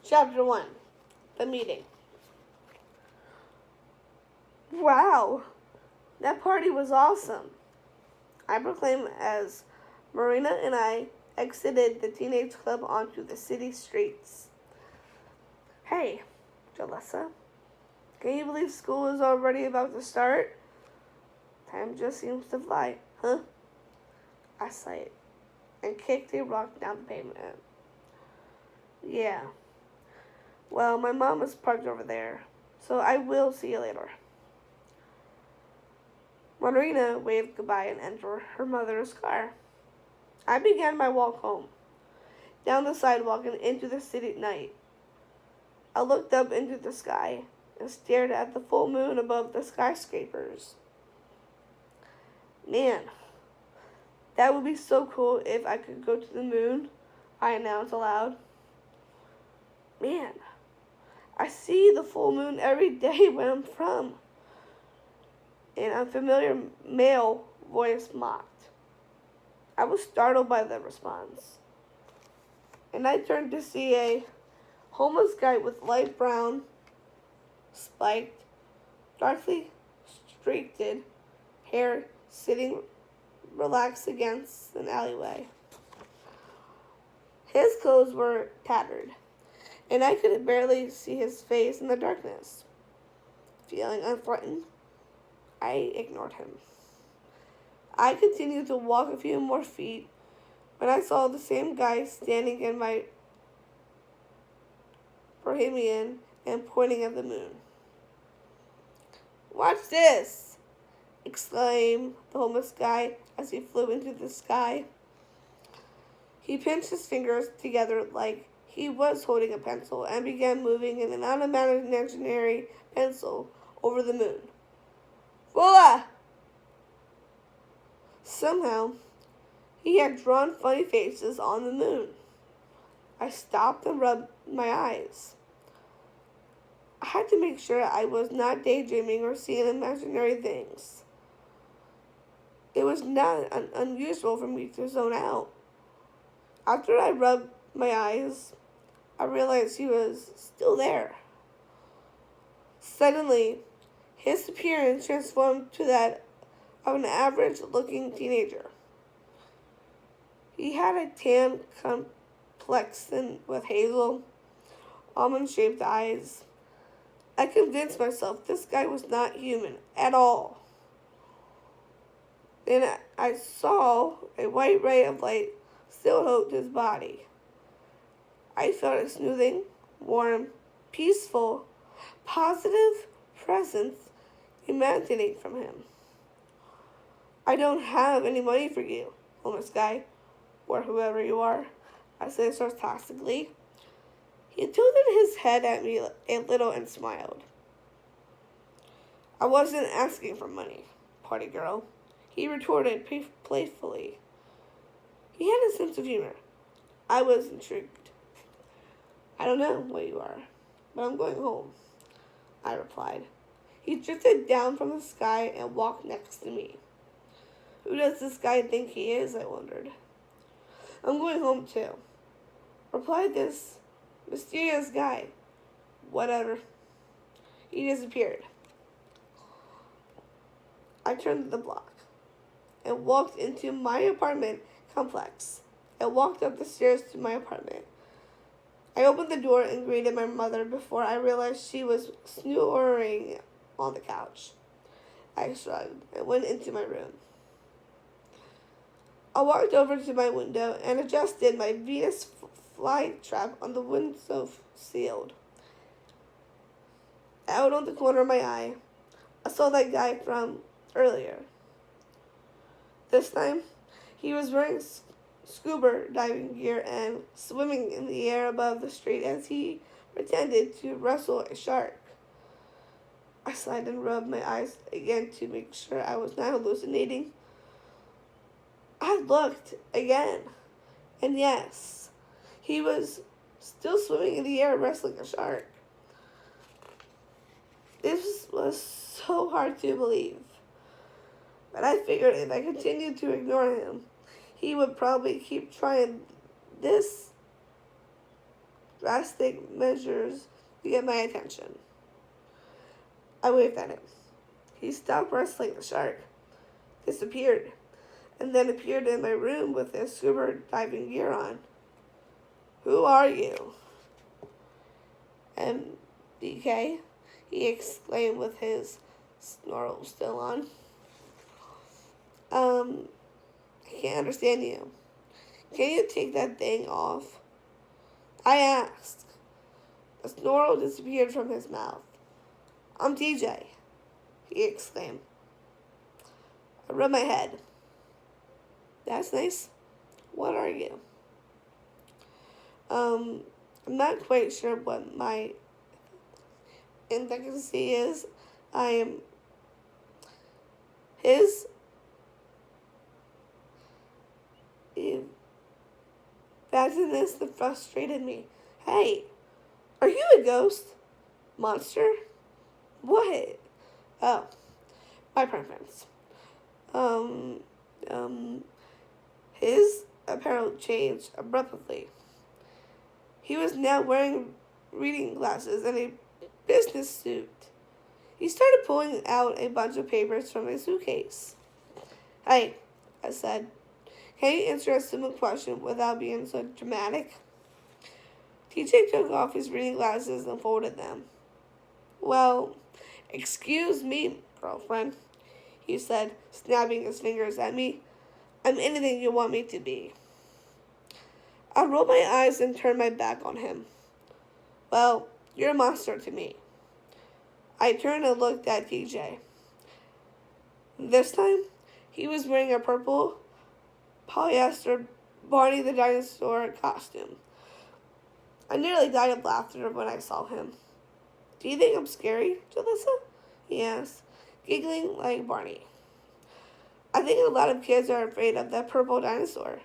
Chapter 1. The Meeting. Wow, that party was awesome, I proclaimed as Marina and I exited the teenage club onto the city streets. Hey, Jalessa, can you believe school is already about to start? Time just seems to fly, huh? I sighed and kicked a rock down the pavement. Yeah. Well, my mom is parked over there, so I will see you later. Marina waved goodbye and entered her mother's car. I began my walk home, down the sidewalk and into the city at night. I looked up into the sky and stared at the full moon above the skyscrapers. Man, that would be so cool if I could go to the moon, I announced aloud. Man, I see the full moon every day where I'm from. An unfamiliar male voice mocked. I was startled by the response, and I turned to see a homeless guy with light brown, spiked, darkly streaked hair sitting relaxed against an alleyway. His clothes were tattered, and I could barely see his face in the darkness. Feeling unthreatened, I ignored him. I continued to walk a few more feet when I saw the same guy standing in my Bohemian and pointing at the moon. Watch this! Exclaimed the homeless guy as he flew into the sky. He pinched his fingers together like he was holding a pencil and began moving an unimaginary pencil over the moon. Voila! Somehow, he had drawn funny faces on the moon. I stopped and rubbed my eyes. I had to make sure I was not daydreaming or seeing imaginary things. It was not unusual for me to zone out. After I rubbed my eyes, I realized he was still there. Suddenly, his appearance transformed to that of an average-looking teenager. He had a tan complexion with hazel, almond-shaped eyes. I convinced myself this guy was not human at all. Then I saw a white ray of light still hold his body. I felt a soothing, warm, peaceful, positive presence emanating from him. I don't have any money for you, homeless guy, or whoever you are, I said sarcastically. He tilted his head at me a little and smiled. I wasn't asking for money, party girl, he retorted playfully. He had a sense of humor. I was intrigued. I don't know what you are, but I'm going home, I replied. He drifted down from the sky and walked next to me. Who does this guy think he is, I wondered. I'm going home too, replied this mysterious guy. Whatever. He disappeared. I turned the block and walked into my apartment complex. I walked up the stairs to my apartment. I opened the door and greeted my mother before I realized she was snoring on the couch. I shrugged and went into my room. I walked over to my window and adjusted my Venus flytrap on the window shield. Out on the corner of my eye, I saw that guy from earlier. This time, he was wearing scuba diving gear and swimming in the air above the street as he pretended to wrestle a shark. I sighed and rubbed my eyes again to make sure I was not hallucinating. I looked again, and yes, he was still swimming in the air wrestling a shark. This was so hard to believe, but I figured if I continued to ignore him, he would probably keep trying drastic measures to get my attention. I waved at him. He stopped wrestling the shark, disappeared, and then appeared in my room with his scuba diving gear on. Who are you? MDK, he exclaimed with his snarl still on. I can't understand you. Can you take that thing off? I asked. The snarl disappeared from his mouth. I'm TJ, he exclaimed. I rubbed my head. That's nice. What are you? I'm not quite sure what my indicacy is. I am his. Badness that frustrated me. Hey, are you a ghost? Monster? What? Oh, my preference. His apparel changed abruptly. He was now wearing reading glasses and a business suit. He started pulling out a bunch of papers from his suitcase. Hey, I said, can you answer a simple question without being so dramatic? TJ took off his reading glasses and folded them. Well, excuse me, girlfriend, he said, snapping his fingers at me. I'm anything you want me to be. I rolled my eyes and turned my back on him. Well, you're a monster to me. I turned and looked at TJ. This time, he was wearing a purple polyester Barney the Dinosaur costume. I nearly died of laughter when I saw him. Do you think I'm scary, Jalissa? He asked, giggling like Barney. I think a lot of kids are afraid of that purple dinosaur.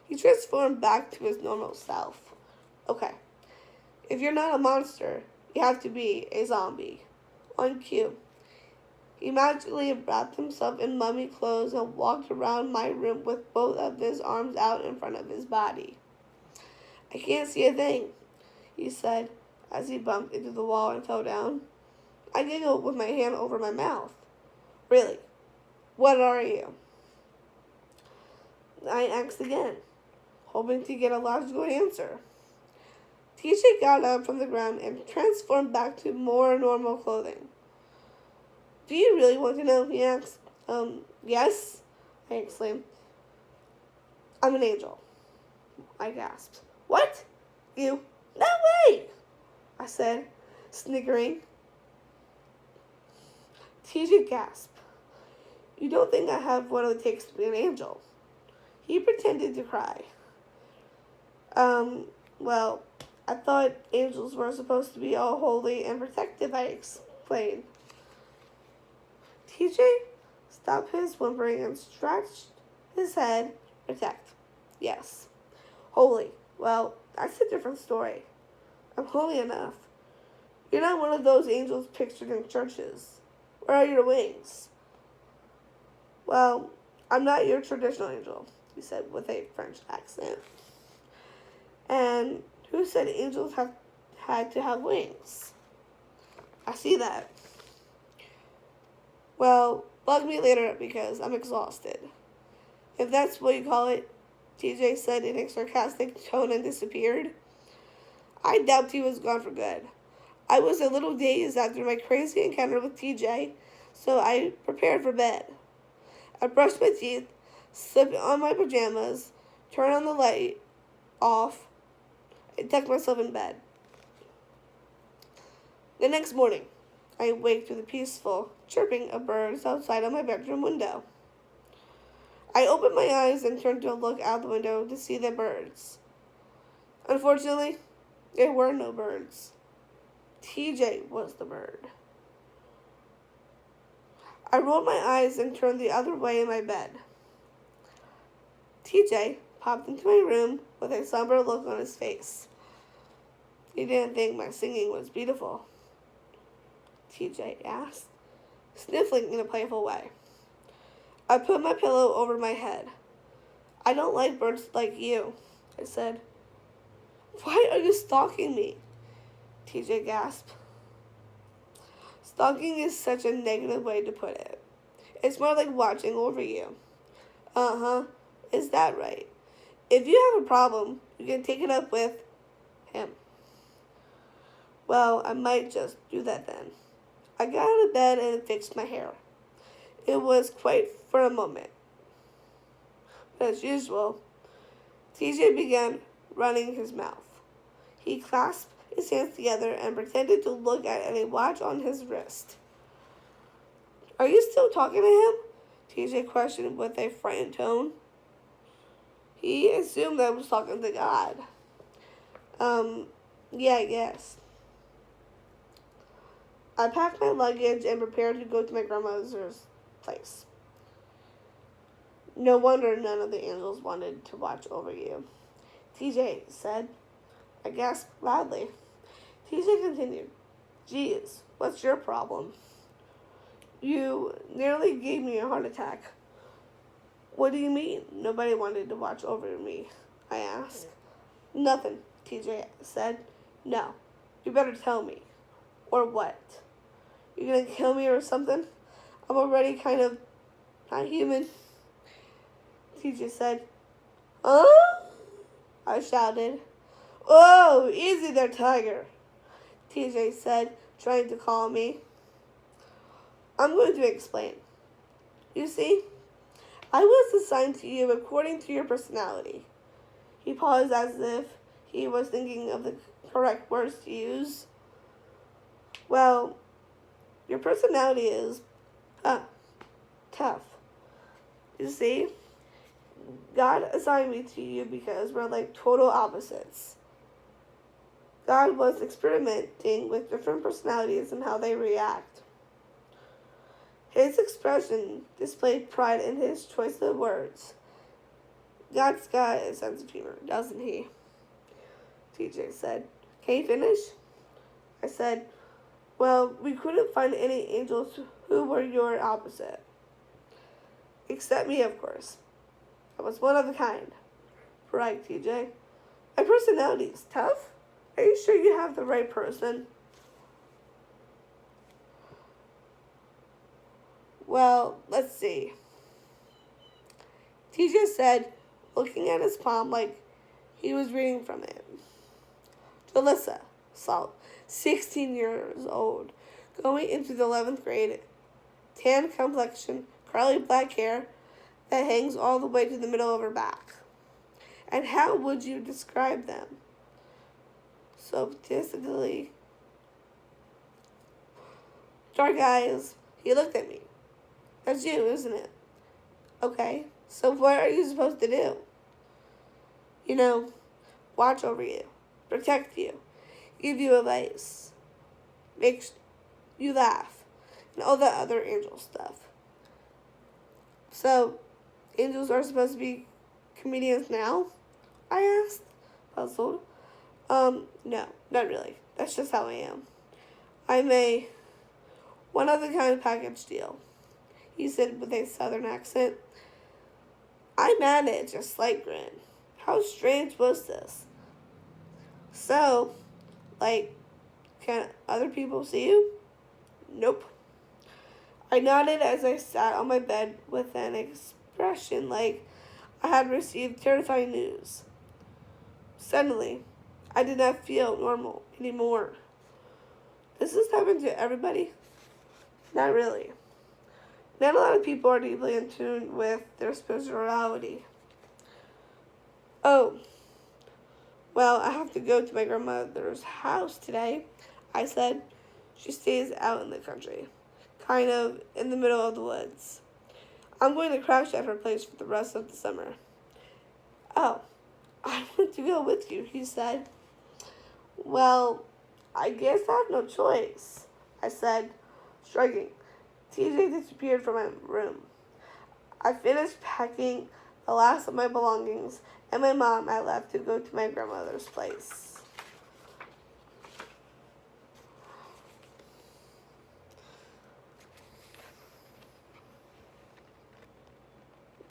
He transformed back to his normal self. Okay, if you're not a monster, you have to be a zombie. On cue. He magically wrapped himself in mummy clothes and walked around my room with both of his arms out in front of his body. I can't see a thing, he said as he bumped into the wall and fell down. I giggled with my hand over my mouth. Really? What are you? I asked again, hoping to get a logical answer. TJ got up from the ground and transformed back to more normal clothing. Do you really want to know? He asked. Yes, I exclaimed. I'm an angel, I gasped. What? You? No way, I said, sniggering. TJ gasped. You don't think I have what it takes to be an angel? He pretended to cry. Well, I thought angels were supposed to be all holy and protective, I explained. TJ stopped his whimpering and stretched his head. Protect. Yes. Holy. Well, that's a different story. I'm holy enough. You're not one of those angels pictured in churches. Where are your wings? Well, I'm not your traditional angel, he said with a French accent. And who said angels had to have wings? I see that. Well, bug me later because I'm exhausted. If that's what you call it, TJ said in a sarcastic tone and disappeared. I doubt he was gone for good. I was a little dazed after my crazy encounter with TJ, so I prepared for bed. I brushed my teeth, slipped on my pajamas, turned on the light off, and tucked myself in bed. The next morning, I awake to the peaceful chirping of birds outside of my bedroom window. I opened my eyes and turned to look out the window to see the birds. Unfortunately, there were no birds. TJ was the bird. I rolled my eyes and turned the other way in my bed. TJ popped into my room with a somber look on his face. He didn't think my singing was beautiful, TJ asked, sniffling in a playful way. I put my pillow over my head. I don't like birds like you, I said. Why are you stalking me? TJ gasped. Stalking is such a negative way to put it. It's more like watching over you. Uh-huh. Is that right? If you have a problem, you can take it up with him. Well, I might just do that then. I got out of bed and fixed my hair. It was quite for a moment. But as usual, TJ began running his mouth. He clasped his hands together and pretended to look at a watch on his wrist. Are you still talking to him? TJ questioned with a frightened tone. He assumed I was talking to God. Yeah, I guess. I packed my luggage and prepared to go to my grandmother's place. No wonder none of the angels wanted to watch over you, TJ said. I gasped loudly. TJ continued, Geez, what's your problem? You nearly gave me a heart attack. What do you mean? Nobody wanted to watch over me, I asked. Nothing, TJ said. No, you better tell me. Or what? You gonna kill me or something? I'm already kind of not human. TJ said. Huh? I shouted. Oh, easy there, Tiger, TJ said, trying to calm me. I'm going to explain. You see, I was assigned to you according to your personality. He paused as if he was thinking of the correct words to use. Well, your personality is tough. You see, God assigned me to you because we're like total opposites. God was experimenting with different personalities and how they react. His expression displayed pride in his choice of words. God's got a sense of humor, doesn't he? TJ said. Can you finish? I said, well, we couldn't find any angels who were your opposite. Except me, of course. I was one of a kind. Right, TJ. My personality is tough? Are you sure you have the right person? Well, let's see. TJ said, looking at his palm like he was reading from it. Jalissa, Salt, 16 years old, going into the 11th grade, tan complexion, curly black hair that hangs all the way to the middle of her back. And how would you describe them? Sophistically. Dark eyes. He looked at me. That's you, isn't it? Okay, so what are you supposed to do? You know, watch over you, protect you, give you advice, make you laugh, and all that other angel stuff. So, angels are supposed to be comedians now? I asked, puzzled. No, not really. That's just how I am. I'm a one-of-a-kind package deal, he said with a southern accent. I managed a slight grin. How strange was this? So, can other people see you? Nope. I nodded as I sat on my bed with an expression like I had received terrifying news. Suddenly, I did not feel normal anymore. Does this happen to everybody? Not really. Not a lot of people are deeply in tune with their spirituality. Oh, well, I have to go to my grandmother's house today, I said. She stays out in the country, kind of in the middle of the woods. I'm going to crash at her place for the rest of the summer. Oh, I want to go with you, he said. Well, I guess I have no choice, I said, shrugging. TJ disappeared from my room. I finished packing the last of my belongings, and my mom I left to go to my grandmother's place.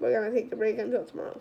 We're going to take a break until tomorrow.